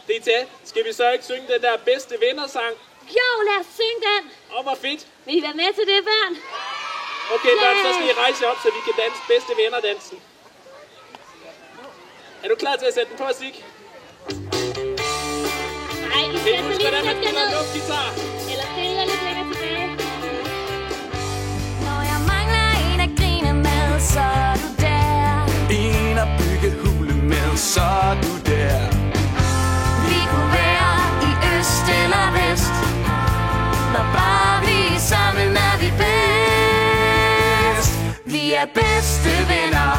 Dita, skal vi så ikke synge den der bedste venner-sang? Jo, lad os synge den. Hvor fedt. Vil I være med til det, børn? Okay, børn, så skal I rejse op, så vi kan danse bedste venner-dansen. Er du klar til at sætte den på, Sig? Nej, I skal Husk, hvordan man spiller en luftgitar. Eller stille jer lidt længere tilbage. Når jeg mangler en at grine med, så er du der. En at bygge hule med, så er du der. Vi kunne være i øst eller vest. Når bare vi er sammen, er vi bedst. Vi er bedste venner,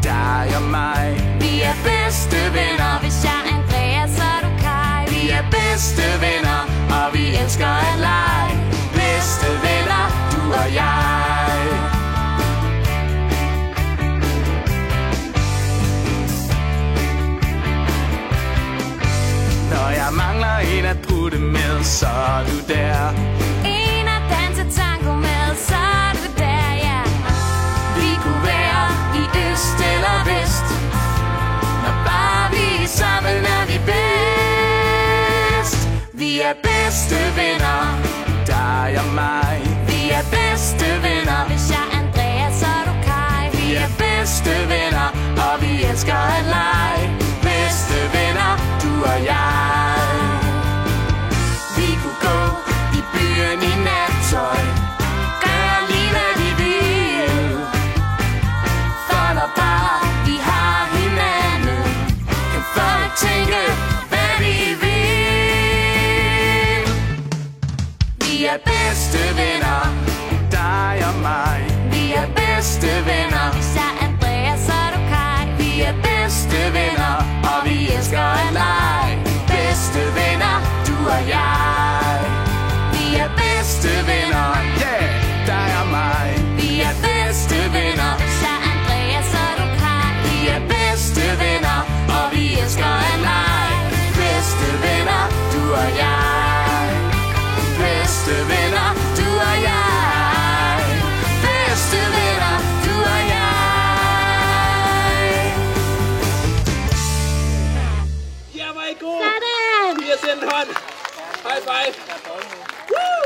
dig og mig. Vi er bedste venner. Hvis jeg er Andreas, så er du Kai. Vi er bedste venner, og vi elsker at lege. Bedste venner, du og jeg. Når jeg mangler en at putte med, så er du der. En at danse tango med, så er du der, ja. Vi kunne være i øst eller vest. Når bare vi er sammen, er vi bedst. Vi er bedste venner, dig og mig. Vi er bedste venner. Hvis jeg er Andreas, så er du Kai. Vi er bedste venner, og vi elsker at lege. Bedste venner, du og jeg. Vi kunne gå i byen i nattøj, gøre lige hvad vi vil. For når bare vi har hinanden, kan folk tænke, hvad vi vil. Vi er bedste venner, dig og mig. Vi er bedste venner. Hvis jeg er Andreas, så er du Kai. Vi er bedste venner, og vi elsker at lege. Bedste venner, du og jeg. Vi er bedste venner, yeah, dig og mig. Vi er bedste venner. Hvis jeg er Andreas, så er du Kai. Vi er bedste venner, og vi elsker at lege. Bedste venner, du og jeg. Bedste venner, du og jeg. Bedste venner, du og jeg. Ja, var I gode? Sådan! Vi har sendt hånd. High five. Woo!